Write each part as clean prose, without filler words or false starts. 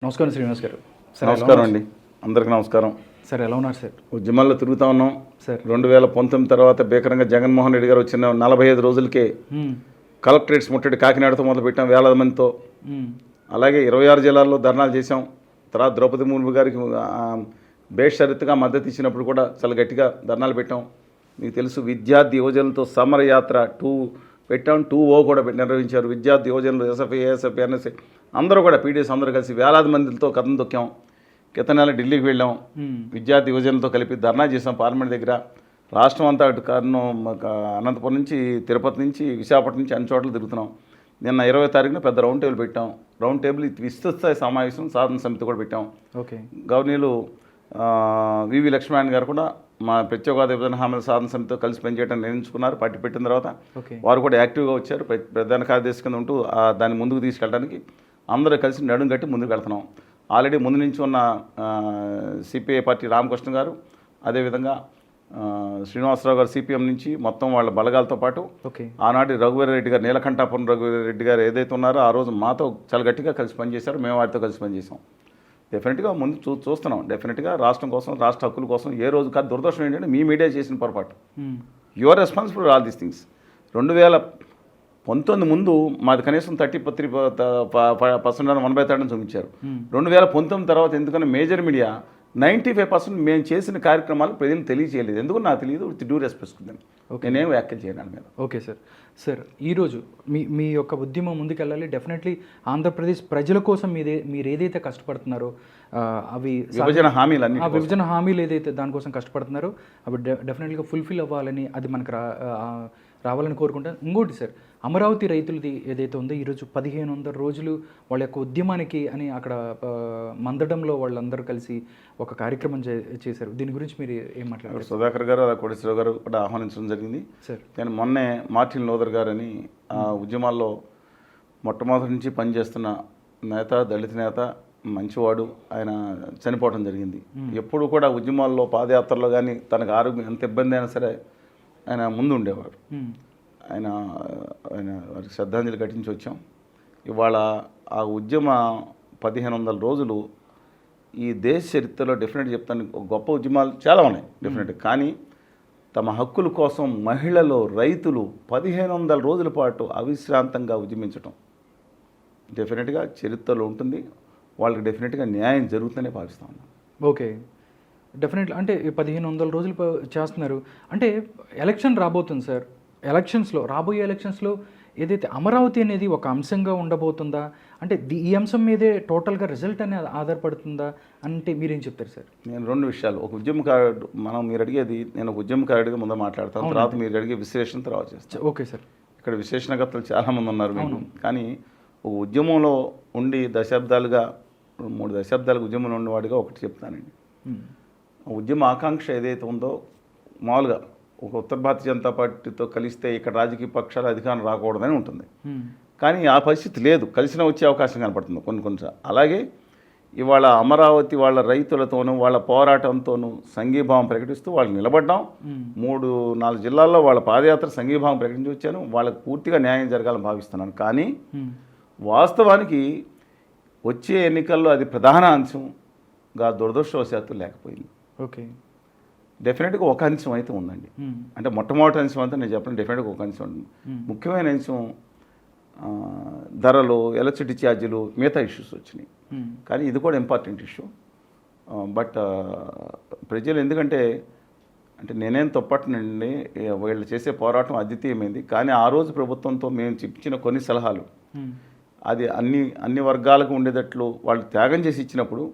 నమస్కారం శ్రీనివాస్ గారు. నమస్కారం అండి, అందరికీ నమస్కారం. సార్ ఎలా ఉన్నారు సార్? ఉద్యమాల్లో తిరుగుతూ ఉన్నాం సార్. 2019 తర్వాత భీకరంగా జగన్మోహన్ రెడ్డి గారు వచ్చిన 45 రోజులకే కలెక్టరేట్స్ ముట్టడి కాకినాడతో మొదలుపెట్టాం వేలాది మందితో. అలాగే 26 జిల్లాల్లో ధర్నాలు చేశాం. తర్వాత ద్రౌపది ముర్ము గారికి బేషరతుగా మద్దతు ఇచ్చినప్పుడు కూడా చాలా గట్టిగా ధర్నాలు పెట్టాం. మీకు తెలుసు, విద్యార్థి యువజనులతో సమరయాత్ర 2 పెట్టాం. 2O కూడా నిర్వహించారు. విద్యార్థి యువజనులు ఎస్ఎఫ్ఐ, ఏఎస్ఎఫ్ఐ, ఎన్ఎస్ఐ అందరూ కూడా పీడిఎస్ అందరూ కలిసి వేలాది మందితో కథం తొక్కాం. కింద నెల ఢిల్లీకి వెళ్ళాం. విద్యార్థి యువజనులతో కలిపి ధర్నా చేసాం పార్లమెంట్ దగ్గర. రాష్ట్రం అంతా అటు అనంతపురం నుంచి, తిరుపతి నుంచి, విశాఖపట్నం నుంచి అన్ని చోట్ల తిరుగుతున్నాం. నిన్న 20వ తారీఖున పెద్ద రౌండ్ టేబుల్ పెట్టాం. రౌండ్ టేబుల్ విస్తృత స్థాయి సమావేశం సాధన సమితి కూడా పెట్టాం. ఓకే. గవర్నీలు వివి లక్ష్మణ్ గారు కూడా మా ప్రత్యేక విభజన హామీల సాధన సమితితో కలిసి పనిచేయడం నిర్ణయించుకున్నారు. పార్టీ పెట్టిన తర్వాత వారు కూడా యాక్టివ్గా వచ్చారు. ప్రధాన కార్యదర్శి కింద ఉంటూ దాన్ని ముందుకు తీసుకెళ్ళడానికి అందరూ కలిసి నడుం కట్టి ముందుకు వెళ్తున్నాం. ఆల్రెడీ ముందు నుంచి ఉన్న సిపిఐ పార్టీ రామకృష్ణ గారు, అదేవిధంగా శ్రీనివాసరావు గారు సిపిఎం నుంచి మొత్తం వాళ్ళ బలగాలతో పాటు ఆనాటి రఘువీర రెడ్డి గారు, నీలకంఠాపురం రఘువీర రెడ్డి గారు ఏదైతే ఉన్నారో ఆ రోజు మాతో చాలా గట్టిగా కలిసి పనిచేశారు. మేము వారితో కలిసి పనిచేసాం. డెఫినెట్గా ముందు చూస్తున్నాం. డెఫినెట్గా రాష్ట్రం కోసం, రాష్ట్ర హక్కుల కోసం ఏ రోజు కాదు. దురదృష్టం ఏంటంటే మీ మీడియా చేసిన పొరపాటు. You are responsible for all these things. 2019 ముందు మాది కనీసం 30% 1/3 చూపించారు. 2019 తర్వాత ఎందుకన్నా మేజర్ మీడియా 95% మేము చేసిన కార్యక్రమాలు ప్రజలు తెలియజేయలేదు. ఎందుకు నాకు తెలియదు. డ్యూ రెస్పెక్ట్ నేనేం వ్యాఖ్యలు చేయను మీద. Okay sir. సార్, ఈరోజు మీ యొక్క ఉద్యమం ముందుకెళ్ళాలి. డెఫినెట్లీ ఆంధ్రప్రదేశ్ ప్రజల కోసం మీరు ఏదైతే కష్టపడుతున్నారో అవి విభజన హామీలు ఏదైతే దానికోసం కష్టపడుతున్నారో అవి డెఫినెట్గా ఫుల్ఫిల్ అవ్వాలని, అది మనకు రావాలని కోరుకుంటాను. ఇంకోటి సార్, అమరావతి రైతులది ఏదైతే ఉందో ఈరోజు 1500 రోజులు వాళ్ళ యొక్క ఉద్యమానికి అని అక్కడ మందడంలో వాళ్ళందరూ కలిసి ఒక కార్యక్రమం చేశారు. దీని గురించి మీరు ఏం మాట్లాడారు? సుధాకర్ గారు, అలా కోటేశ్వరరావు గారు కూడా ఆహ్వానించడం జరిగింది సార్. నేను మొన్నే మార్టిన్ లూథర్ గారు అని ఆ ఉద్యమాల్లో మొట్టమొదటి నుంచి పనిచేస్తున్న నేత, దళిత నేత, మంచివాడు, ఆయన చనిపోవడం జరిగింది. ఎప్పుడు కూడా ఉద్యమాల్లో పాదయాత్రలో కానీ తనకు ఆరోగ్యం ఎంత ఇబ్బంది అయినా సరే ఆయన ముందు ఉండేవాడు. ఆయన వారికి శ్రద్ధాంజలి ఘటించి వచ్చాం. ఇవాళ ఆ ఉద్యమ 1500 రోజులు ఈ దేశ చరిత్రలో డెఫినెట్గా చెప్తాను, గొప్ప ఉద్యమాలు చాలా ఉన్నాయి డెఫినెట్గా. కానీ తమ హక్కుల కోసం మహిళలు, రైతులు 1500 రోజుల పాటు అవిశ్రాంతంగా ఉద్యమించడం డెఫినెట్గా చరిత్రలో ఉంటుంది. వాళ్ళకి డెఫినెట్గా న్యాయం జరుగుతుందనే భావిస్తా ఉన్నాను. ఓకే. డెఫినెట్లీ. అంటే 1500 రోజులు చేస్తున్నారు అంటే ఎలక్షన్ రాబోతుంది సార్. రాబోయే ఎలక్షన్స్లో ఏదైతే అమరావతి అనేది ఒక అంశంగా ఉండబోతుందా, అంటే ఈ అంశం మీదే టోటల్గా రిజల్ట్ అనేది ఆధారపడుతుందా అంటే మీరేం చెప్తారు సార్? నేను 2 విషయాలు. ఒక ఉద్యమకారుడు, మీరు అడిగేది, నేను ఒక ఉద్యమకారుడిగా ముందు మాట్లాడతాను, తర్వాత మీరు అడిగే విశ్లేషణ తర్వాత చేస్తాను. Okay sir. ఇక్కడ విశ్లేషణకర్తలు చాలామంది ఉన్నారు మీకు. కానీ ఒక ఉద్యమంలో ఉండి దశాబ్దాలుగా 3 దశాబ్దాలుగా ఉద్యమంలో ఉన్నవాడిగా ఒకటి చెప్తానండి. ఉద్యమ ఆకాంక్ష ఏదైతే ఉందో, మామూలుగా ఒక ఉత్తర భారతీయ జనతా పార్టీతో కలిస్తే ఇక్కడ రాజకీయ పక్షాలు అధికారం రాకూడదని ఉంటుంది. కానీ ఆ పరిస్థితి లేదు. కలిసిన వచ్చే అవకాశం కనపడుతుంది కొన్నిసార్లు. అలాగే ఇవాళ అమరావతి వాళ్ళ రైతులతోనూ వాళ్ళ పోరాటంతోనూ సంఘీభావం ప్రకటిస్తూ వాళ్ళు నిలబడ్డాం. 3-4 జిల్లాల్లో వాళ్ళ పాదయాత్ర సంఘీభావం ప్రకటించి వచ్చాను. వాళ్ళకు పూర్తిగా న్యాయం జరగాలని భావిస్తున్నాను. కానీ వాస్తవానికి వచ్చే ఎన్నికల్లో అది ప్రధాన అంశంగా దురదృష్టవశాత్తు లేకపోయింది. ఓకే. డెఫినెట్గా ఒక అంశం అయితే ఉందండి. అంటే మొట్టమొదటి అంశం అంతా నేను చెప్పను, డెఫినెట్గా ఒక అంశం ఉంది. ముఖ్యమైన అంశం ధరలు, ఎలక్ట్రిసిటీ ఛార్జీలు, మిగతా ఇష్యూస్ వచ్చినాయి. కానీ ఇది కూడా ఇంపార్టెంట్ ఇష్యూ. బట్ ప్రజలు ఎందుకంటే నేనేం తప్పట్నండి, వీళ్ళు చేసే పోరాటం అద్వితీయమైంది. కానీ ఆ రోజు ప్రభుత్వంతో మేము ఇచ్చిన కొన్ని సలహాలు అది అన్ని వర్గాలకు ఉండేటట్లు వాళ్ళు త్యాగం చేసి ఇచ్చినప్పుడు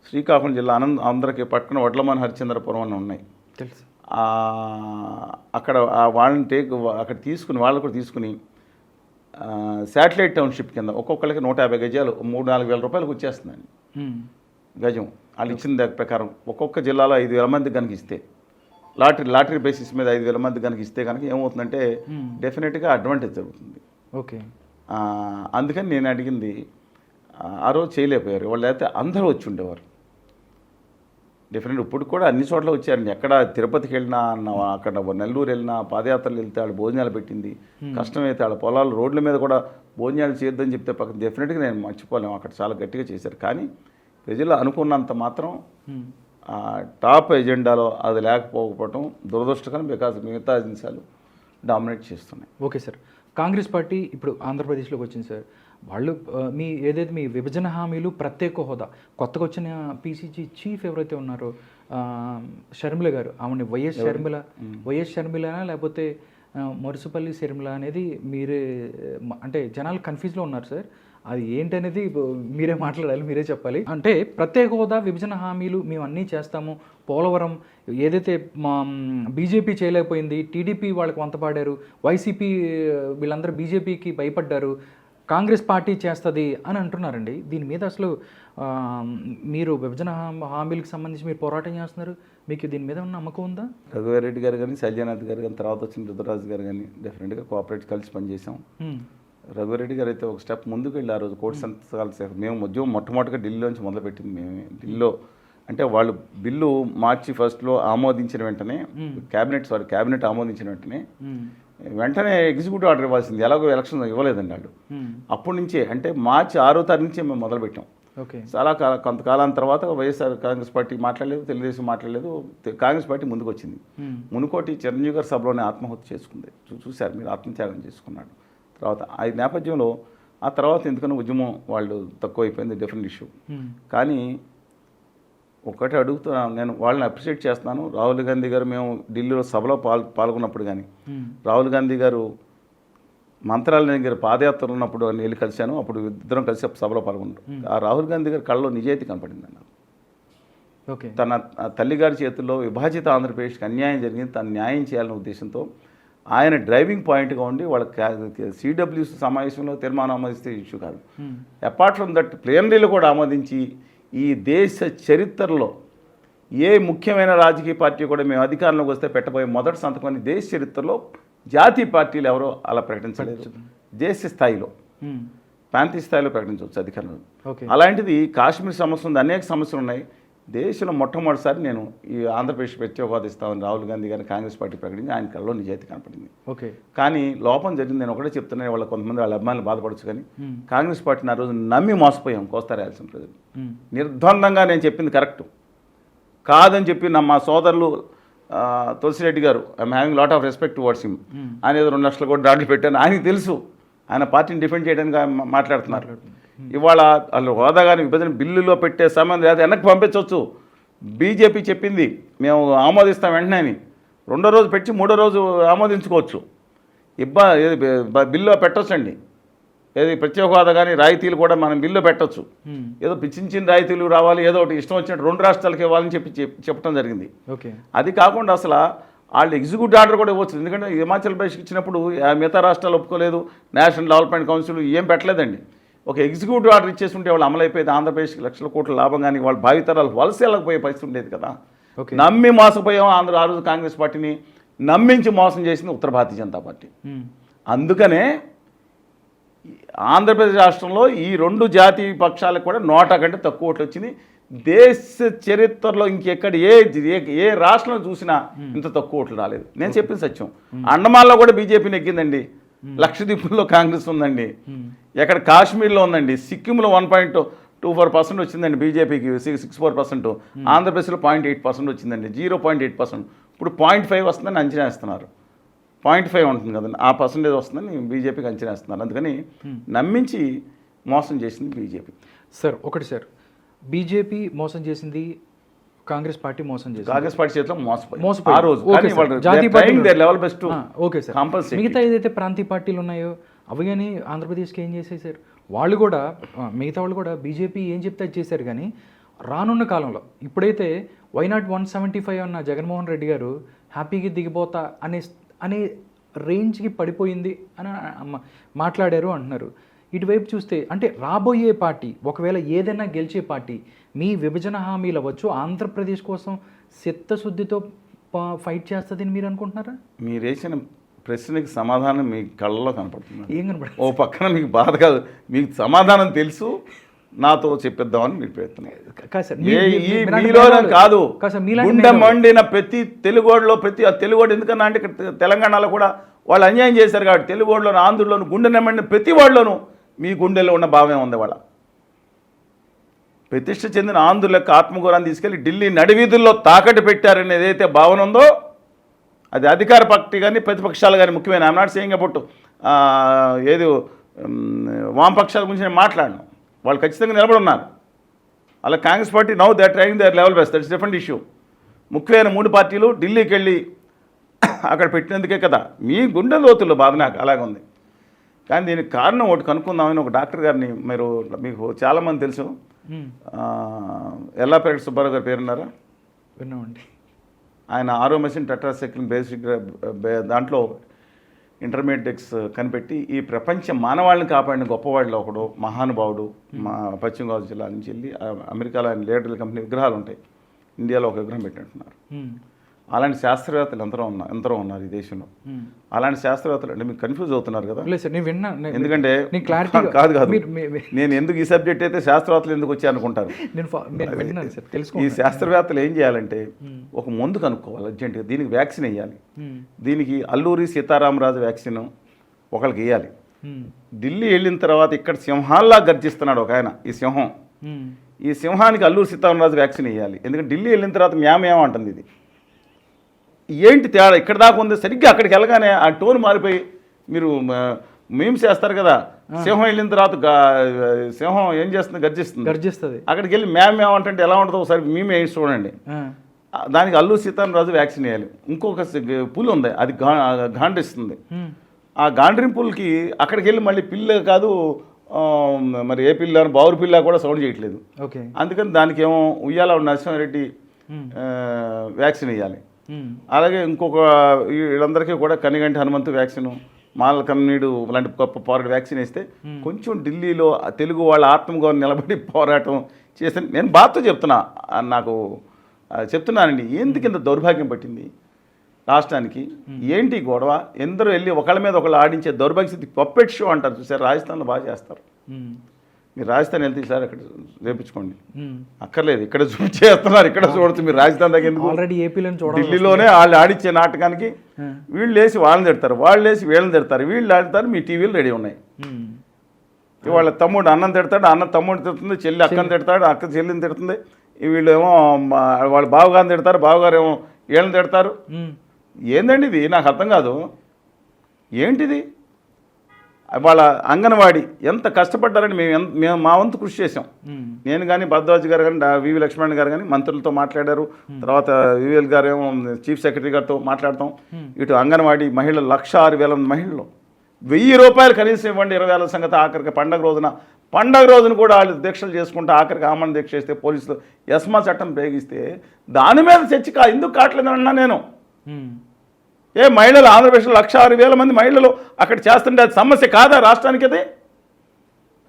శ్రీకాకుళం జిల్లా ఆంధ్రకి పక్కన వడ్లమాన హరిచంద్రపురం అని ఉన్నాయి. అక్కడ వాళ్ళని అక్కడ తీసుకుని వాళ్ళు కూడా తీసుకుని శాటిలైట్ టౌన్షిప్ కింద ఒక్కొక్కరికి 150 గజాలు 3-4 వేల రూపాయలకు వచ్చేస్తుందండి గజం. వాళ్ళు ఇచ్చిన దాని ప్రకారం ఒక్కొక్క జిల్లాలో 5,000 మంది కనుక ఇస్తే, లాటరీ బేసిస్ మీద 5,000 మంది కనుక ఇస్తే కనుక ఏమవుతుందంటే డెఫినెట్గా అడ్వాంటేజ్ జరుగుతుంది. ఓకే. అందుకని నేను అడిగింది, ఆ రోజు చేయలేకపోయారు. వాళ్ళు అయితే అందరూ వచ్చి ఉండేవారు. డెఫినెట్ ఇప్పుడు కూడా అన్ని చోట్ల వచ్చారండి. ఎక్కడ తిరుపతికి వెళ్ళినా, అక్కడ నెల్లూరు వెళ్ళినా, పాదయాత్రలు వెళ్తే వాళ్ళు భోజనాలు పెట్టింది. కష్టమైతే వాళ్ళ పొలాలు రోడ్ల మీద కూడా భోజనాలు చేయొద్దని చెప్తే పక్కన డెఫినెట్గా నేను మర్చిపోలేము. అక్కడ చాలా గట్టిగా చేశారు. కానీ ప్రజలు అనుకున్నంత మాత్రం మ్మ్. ఆ టాప్ ఎజెండాలో అది లేకపోవడం దురదృష్టకరం. బికాజ్ మిగతా అంశాలు డామినేట్ చేస్తున్నాయి. ఓకే సార్, కాంగ్రెస్ పార్టీ ఇప్పుడు ఆంధ్రప్రదేశ్లోకి వచ్చింది సార్. వాళ్ళు మీ ఏదైతే మీ విభజన హామీలు, ప్రత్యేక హోదా, కొత్తగా వచ్చిన పీసీసీ చీఫ్ ఎవరైతే ఉన్నారో షర్మిల గారు, ఆమెని వైఎస్ షర్మిలనా లేకపోతే మరుసుపల్లి షర్మిల అనేది మీరే అంటే జనాలు కన్ఫ్యూజ్లో ఉన్నారు సార్. అది ఏంటనేది మీరే మాట్లాడాలి, మీరే చెప్పాలి. అంటే ప్రత్యేక హోదా, విభజన హామీలు మేము అన్నీ చేస్తాము, పోలవరం ఏదైతే మా బీజేపీ చేయలేకపోయింది, టీడీపీ వాళ్ళకి వంతపాడారు, వైసీపీ వీళ్ళందరూ బీజేపీకి భయపడ్డారు, కాంగ్రెస్ పార్టీ చేస్తుంది అని అంటున్నారండి. దీని మీద అసలు మీరు విభజన హామీలకు సంబంధించి మీరు పోరాటం చేస్తున్నారు, మీకు దీని మీద ఉన్న నమ్మకం ఉందా? రఘువీరెడ్డి గారు కానీ, శైలజానాథ్ గారు కానీ, తర్వాత వచ్చిన రుద్రరాజు గారు కానీ డెఫినెట్గా కోఆపరేట్ కలిసి పనిచేసాం. రఘువీరెడ్డి గారు అయితే ఒక స్టెప్ ముందుకు వెళ్ళి ఆ రోజు కోటి సంతకాలు మేము ఉద్యమం మొట్టమొదటిగా ఢిల్లీలోంచి మొదలుపెట్టింది మేమే. ఢిల్లీలో అంటే వాళ్ళు బిల్లు మార్చి 1లో ఆమోదించిన వెంటనే క్యాబినెట్ ఆమోదించిన వెంటనే ఎగ్జిక్యూటివ్ ఆర్డర్ ఇవ్వాల్సింది. ఎలాగో ఎలక్షన్ ఇవ్వలేదండి వాళ్ళు. అప్పటి నుంచే అంటే మార్చి 6వ తారీఖు నుంచే మేము మొదలుపెట్టాం. చాలా కొంతకాలం తర్వాత వైఎస్ఆర్ కాంగ్రెస్ పార్టీ మాట్లాడలేదు, తెలుగుదేశం మాట్లాడలేదు, కాంగ్రెస్ పార్టీ ముందుకు వచ్చింది. మునుకోటి చిరంజీవి గారు సభలోనే ఆత్మహత్య చేసుకుంది. చూశారు మీరు, ఆత్మత్యాగం చేసుకున్నాడు. తర్వాత ఆ నేపథ్యంలో ఆ తర్వాత ఎందుకన్నా ఉద్యమం వాళ్ళు తక్కువ అయిపోయింది, డిఫరెంట్ ఇష్యూ. కానీ ఒకటి అడుగుతున్నాను, నేను వాళ్ళని అప్రిషియేట్ చేస్తున్నాను. రాహుల్ గాంధీ గారు మేము ఢిల్లీలో సభలో పాల్గొన్నప్పుడు కానీ, రాహుల్ గాంధీ గారు మంత్రాలయ దగ్గర పాదయాత్ర ఉన్నప్పుడు నేను వెళ్ళి కలిశాను. అప్పుడు ఇద్దరం కలిసి సభలో పాల్గొన్నాం. ఆ రాహుల్ గాంధీ గారి కళ్ళలో నిజాయితీ కనపడింది అన్న. తన తల్లిగారి చేతుల్లో విభాజిత ఆంధ్రప్రదేశ్కి అన్యాయం జరిగింది, తను న్యాయం చేయాలనే ఉద్దేశంతో ఆయన డ్రైవింగ్ పాయింట్గా ఉండి వాళ్ళ సిడబ్ల్యూసీ సమావేశంలో తీర్మానం ఆమోదిస్తే ఇష్యూ కాదు. అపార్ట్ ఫ్రమ్ దట్ ప్లేనరీలో కూడా ఆమోదించి ఈ దేశ చరిత్రలో ఏ ముఖ్యమైన రాజకీయ పార్టీ కూడా మేము అధికారంలోకి వస్తే పెట్టబోయే మొదటి సంతకం దేశ చరిత్రలో జాతీయ పార్టీలు ఎవరో అలా ప్రకటించలేదు. దేశ స్థాయిలో, ప్రాంతీయ స్థాయిలో ప్రకటించవచ్చు అధికారంలో. అలాంటిది కాశ్మీర్ సమస్య ఉంది, అనేక సమస్యలు ఉన్నాయి. దేశంలో మొట్టమొదటిసారి నేను ఈ ఆంధ్రప్రదేశ్ ప్రత్యేక హోదా ఇస్తామని రాహుల్ గాంధీ గారిని కాంగ్రెస్ పార్టీ ప్రకటించి ఆయన కళ్ళలో నిజాయితీ కనపడింది. కానీ లోపం జరిగింది. నేను ఒకటే చెప్తున్నాను, వాళ్ళ కొంతమంది వాళ్ళ అభిమానులు బాధపడచ్చు, కానీ కాంగ్రెస్ పార్టీని ఆ రోజు నమ్మి మోసపోయాం కోస్తా రాయలసీమ ప్రజలు. నిర్ద్వందంగా నేను చెప్పింది కరెక్ట్ కాదని చెప్పి మా సోదరులు తులసిరెడ్డి గారు, I'm having lot of respect towards him, ఆయన ఏదో 2 లక్షల కోట్లు డాట్లు పెట్టాను, ఆయనకి తెలుసు, ఆయన పార్టీని డిఫెండ్ చేయడానికి మాట్లాడుతున్నారు. ఇవాళ వాళ్ళు హోదా కానీ విభజన బిల్లులో పెట్టే సంబంధం లేదా వెనక్కి పంపించవచ్చు. బీజేపీ చెప్పింది మేము ఆమోదిస్తాం వెంటనే అని, 2వ రోజు పెట్టి 3వ రోజు ఆమోదించుకోవచ్చు. బిల్లులో పెట్టొచ్చండి. ఏది ప్రత్యేక హోదా కానీ రాయితీలు కూడా మనం బిల్లు పెట్టచ్చు. ఏదో చిన్న రాయితీలు రావాలి, ఏదో ఒకటి ఇష్టం వచ్చినట్టు 2 రాష్ట్రాలకి ఇవ్వాలని చెప్పడం జరిగింది. అది కాకుండా అసలు వాళ్ళు ఎగ్జిక్యూటివ్ ఆర్డర్ కూడా ఇవ్వచ్చు. ఎందుకంటే హిమాచల్ ప్రదేశ్కి ఇచ్చినప్పుడు మిగతా రాష్ట్రాలు ఒప్పుకోలేదు, నేషనల్ డెవలప్మెంట్ కౌన్సిల్ ఏం పెట్టలేదండి. ఒక ఎగ్జిక్యూటివ్ ఆర్డర్ ఇచ్చేస్తుంటే వాళ్ళు అమలైపోయేది, ఆంధ్రప్రదేశ్కి లక్షల కోట్ల లాభం కానీ వాళ్ళ భావితరాలు వలస వెళ్ళకపోయే పరిస్థితి ఉండేది కదా. నమ్మి మోసపోయాం. ఆ రోజు కాంగ్రెస్ పార్టీని నమ్మించి మోసం చేసింది ఉత్తర భారతీయ జనతా పార్టీ. అందుకనే ఆంధ్రప్రదేశ్ రాష్ట్రంలో ఈ 2 జాతీయ పక్షాలకు కూడా 100 కంటే తక్కువ ఓట్లు వచ్చింది. దేశ చరిత్రలో ఇంకెక్కడ ఏ రాష్ట్రంలో చూసినా ఇంత తక్కువ ఓట్లు రాలేదు. నేను చెప్పిన సత్యం. అండమాన్లో కూడా బీజేపీ నెగ్గిందండి, లక్షద్వీపుల్లో కాంగ్రెస్ ఉందండి, ఎక్కడ కాశ్మీర్లో ఉందండి, సిక్కింలో 1.24% వచ్చిందండి బీజేపీకి, 64%. ఆంధ్రప్రదేశ్లో 0.8% వచ్చిందండి, 0.8%. ఇప్పుడు 0.5 వస్తుందని అంచనా వేస్తున్నారు. 0.5 ఉంటుంది కదండి, ఆ పర్సంటేజ్ వస్తుందని బీజేపీకి అంచనా వేస్తున్నారు. అందుకని నమ్మించి మోసం చేసింది బీజేపీ. సార్ ఒకటి సార్, బీజేపీ మోసం చేసింది, కాంగ్రెస్ పార్టీ మోసం చేసింది. కాంగ్రెస్ పార్టీ చేతిలో మోసపోయి ఆ రోజు ఓకే సార్. మిగతా ఏదైతే ప్రాంతీయ పార్టీలు ఉన్నాయో అవి కానీ ఆంధ్రప్రదేశ్కి ఏం చేసాయి సార్? వాళ్ళు కూడా, మిగతా వాళ్ళు కూడా బీజేపీ ఏం చెప్తే అది చేశారు. కానీ రానున్న కాలంలో ఇప్పుడైతే వైనాట్ 175 అన్న జగన్మోహన్ రెడ్డి గారు హ్యాపీగా దిగిపోతా అనే రేంజ్కి పడిపోయింది అని మాట్లాడారు అంటున్నారు. ఇటువైపు చూస్తే అంటే రాబోయే పార్టీ, ఒకవేళ ఏదైనా గెలిచే పార్టీ మీ విభజన హామీలు అవ్వచ్చు, ఆంధ్రప్రదేశ్ కోసం చిత్తశుద్ధితో ఫైట్ చేస్తుందని మీరు అనుకుంటున్నారా? మీరు వేసిన ప్రశ్నకి సమాధానం మీ కళ్ళలో కనపడుతుంది. ఏం కనపడుతుంది? ఓ పక్కన మీకు బాధ కాదు, మీకు సమాధానం తెలుసు, నాతో చెప్పిద్దామని మీరు ప్రయత్నం కాదు. గుండె మండిన ప్రతి తెలుగోడులో తెలుగోడు ఎందుకన్నా అంటే తెలంగాణలో కూడా వాళ్ళు అన్యాయం చేశారు కాబట్టి తెలుగోడులోను, ఆంధ్రలోను గుండె మండిన ప్రతి వాళ్ళలోనూ మీ గుండెలో ఉన్న భావమే ఉంది. వాళ్ళ ప్రతిష్ఠ చెందిన ఆంధ్రుల యొక్క ఆత్మగౌరవాన్ని తీసుకెళ్లి ఢిల్లీ నడివీధుల్లో తాకట్టు పెట్టారని ఏదైతే భావన ఉందో అది అధికార పార్టీ కానీ ప్రతిపక్షాలు కానీ ముఖ్యమైన ఐఎమ్ నాట్ సేయింగ్ అబౌట్ ఏది వామపక్షాల గురించి నేను మాట్లాడను. వాళ్ళు ఖచ్చితంగా నిలబడి ఉన్నారు. అలా Congress party now they are trying their level best, that's different issue. ముఖ్యమైన 3 పార్టీలు ఢిల్లీకి వెళ్ళి అక్కడ పెట్టినందుకే కదా మీ గుండె లోతుల్లో బాధ నాకు అలాగే ఉంది. కానీ దీనికి కారణం ఒకటి కనుక్కుందామని ఒక డాక్టర్ గారిని మీకు చాలామంది తెలుసు, ఎల్లాపేట సుబ్బారావు గారి పేరున్నారా? విన్నామండి. ఆయన ఆరోమెసిన్ టెట్రాసైక్లిన్ బేసిక్ దాంట్లో ఇంటర్మీడియట్స్ కనిపెట్టి ఈ ప్రపంచ మానవాళ్ళని కాపాడిన గొప్పవాడిలో ఒకడు మహానుభావుడు. మా పశ్చిమ గోదావరి జిల్లా నుంచి వెళ్ళి అమెరికాలో ఆయన లీడర్ల కంపెనీ విగ్రహాలు ఉంటాయి, ఇండియాలో ఒక విగ్రహం పెట్టినట్టున్నారు. అలాంటి శాస్త్రవేత్తలు ఎంతరో ఉన్నారు ఈ దేశంలో. అలాంటి శాస్త్రవేత్తలు అంటే మీకు కన్ఫ్యూజ్ అవుతున్నారు కదా. ఎందుకంటే కాదు నేను ఎందుకు ఈ సబ్జెక్ట్ అయితే శాస్త్రవేత్తలు ఎందుకు వచ్చాయి అనుకుంటారు. ఈ శాస్త్రవేత్తలు ఏం చేయాలంటే ఒక మందు కనుక్కోవాలి అర్జెంటుగా, దీనికి వ్యాక్సిన్ వేయాలి. దీనికి అల్లూరి సీతారామరాజు వ్యాక్సిన్ ఒకరికి వేయాలి. ఢిల్లీ వెళ్ళిన తర్వాత ఇక్కడ సింహాల్లా గర్జిస్తున్నాడు ఒక ఆయన, ఈ సింహానికి అల్లూరి సీతారామరాజు వ్యాక్సిన్ వేయాలి. ఎందుకంటే ఢిల్లీ వెళ్ళిన తర్వాత మేమంటుంది ఇది ఏంటి తేడా ఇక్కడ దాకా ఉంది. సరిగ్గా అక్కడికి వెళ్ళగానే ఆ టోన్ మారిపోయి మీరు మీమ్స్ చేస్తారు కదా, సింహం వెళ్ళిన తర్వాత సింహం ఏం చేస్తుంది, గర్జిస్తుంది. అక్కడికి వెళ్ళి మేమంటే ఎలా ఉంటుందో ఒకసారి మేమే వేసి చూడండి. దానికి అల్లూరి సీతారామరాజు వ్యాక్సిన్ వేయాలి. ఇంకొక పులి ఉంది, అది గాండ్రిస్తుంది. ఆ గాండ్రింపుల్కి అక్కడికి వెళ్ళి మళ్ళీ పిల్ల కాదు మరి ఏ పిల్ల బావురు పిల్ల కూడా సౌండ్ చేయట్లేదు. అందుకని దానికి ఏమో ఉయ్యాల నరసింహారెడ్డి వ్యాక్సిన్ వేయాలి. అలాగే ఇంకొక వీళ్ళందరికీ కూడా కనిగంటి హనుమంతు వ్యాక్సిన్, మాల కన్నీడు లాంటి గొప్ప పోరాట వ్యాక్సిన్ వేస్తే కొంచెం ఢిల్లీలో తెలుగు వాళ్ళ ఆత్మగౌరవం నిలబడి పోరాటం చేస్తే నేను బాధతో చెప్తున్నానండి. ఎందుకు ఇంత దౌర్భాగ్యం పట్టింది రాష్ట్రానికి? ఏంటి గొడవ? ఎందరూ వెళ్ళి ఒకళ్ళ మీద ఒకళ్ళు ఆడించే దౌర్భాగ్య స్థితి. పప్పెట్ షో అంటారు చూసారు, రాజస్థాన్లో బాగా చేస్తారు. మీరు రాజస్థాన్ వెళ్తే సార్ అక్కడ రేపించుకోండి, అక్కర్లేదు ఇక్కడ చేస్తున్నారు, ఇక్కడ చూడొచ్చు. మీరు రాజస్థాన్ దగ్గర ఎందుకు? ఆల్రెడీ ఢిల్లీలోనే వాళ్ళు ఆడిచ్చే నాటకానికి వీళ్ళు వేసి వాళ్ళని తిడతారు, వాళ్ళు వేసి వీళ్ళని తిడతారు, వీళ్ళు ఆడతారు, మీ టీవీలు రెడీ ఉన్నాయి. వాళ్ళ తమ్ముడు అన్నం తిడతాడు, అన్న తమ్ముడు తిడుతుంది, చెల్లి అక్కని తిడతాడు, అక్క చెల్లిని తిడుతుంది, వీళ్ళేమో వాళ్ళు బావగారిని తిడతారు, బావగారు ఏమో వీళ్ళని తిడతారు. ఏందండి ఇది? నాకు అర్థం కాదు. ఏంటిది? వాళ్ళ అంగన్వాడీ ఎంత కష్టపడ్డారని మేము మా వంతు కృషి చేసాం. నేను కానీ భరద్వాజ్ గారు కానీ వివి లక్ష్మణ్ గారు కానీ మంత్రులతో మాట్లాడారు. తర్వాత వివిఎల్ గారు ఏమో చీఫ్ సెక్రటరీ గారితో మాట్లాడతాం. ఇటు అంగన్వాడీ మహిళలు 1,06,000 మహిళలు 1,000 రూపాయలు కనీసం ఇవ్వండి, 20,000 సంగతి. ఆఖరికి పండగ రోజున కూడా వాళ్ళు దీక్షలు చేసుకుంటే ఆఖరికి ఆమరణ దీక్ష చేస్తే పోలీసులు ఎస్మా చట్టం ప్రయోగిస్తే దాని మీద చర్చ ఎందుకు కావట్లేదన్నా నేను. మహిళలు ఆంధ్రప్రదేశ్లో 1,06,000 మంది మహిళలు అక్కడ చేస్తుంటే అది సమస్య కాదా రాష్ట్రానికి? అది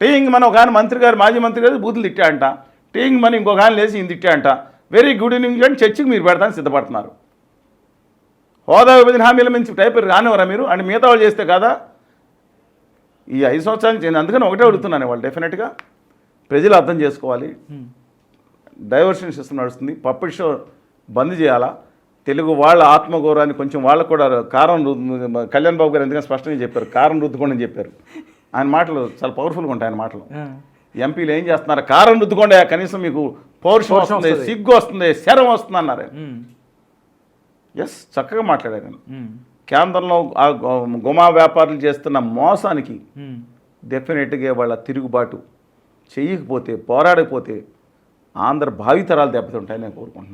టీయింగ్ మన ఒక ఆయన మంత్రి గారు, మాజీ మంత్రి గారు బూతులు తిట్టాయంట, టీయింగ్ మన ఇంకొక ఆయన లేచి ఈయన తిట్టాయంట. వెరీ గుడ్ ఈవినింగ్ అని చర్చకి మీరు పెడతాను సిద్ధపడుతున్నారు. హోదా విభజన హామీల నుంచి టైప్ రానివరా మీరు? అంటే మిగతా వాళ్ళు చేస్తే కాదా? ఈ 5 సంవత్సరాల నుంచి నేను అందుకని ఒకటే అడుగుతున్నాను, వాళ్ళు డెఫినెట్గా ప్రజలు అర్థం చేసుకోవాలి. డైవర్షన్ సిస్టమ్ నడుస్తుంది, పప్పెట్ షో బంద్ చేయాలా? తెలుగు వాళ్ళ ఆత్మగౌరవాన్ని కొంచెం వాళ్ళకు కూడా కళ్యాణ్ బాబు గారు ఎందుకంటే స్పష్టంగా చెప్పారు, కారం రుద్దుకోండి అని చెప్పారు. ఆయన మాటలు చాలా పవర్ఫుల్గా ఉంటాయి. ఆయన మాటలు ఎంపీలు ఏం చేస్తున్నారు? కారం రుద్దుకోండి, కనీసం మీకు పౌరుషం వస్తుంది, సిగ్గు వస్తుంది, శరం వస్తుంది అన్నారు. ఎస్, చక్కగా మాట్లాడారు. కేంద్రంలో గుమా వ్యాపారులు చేస్తున్న మోసానికి డెఫినెట్గా వాళ్ళ తిరుగుబాటు చేయకపోతే, పోరాడకపోతే ఆంధ్ర భావితరాలు దెబ్బతింటాయని నేను కోరుకుంటున్నాను.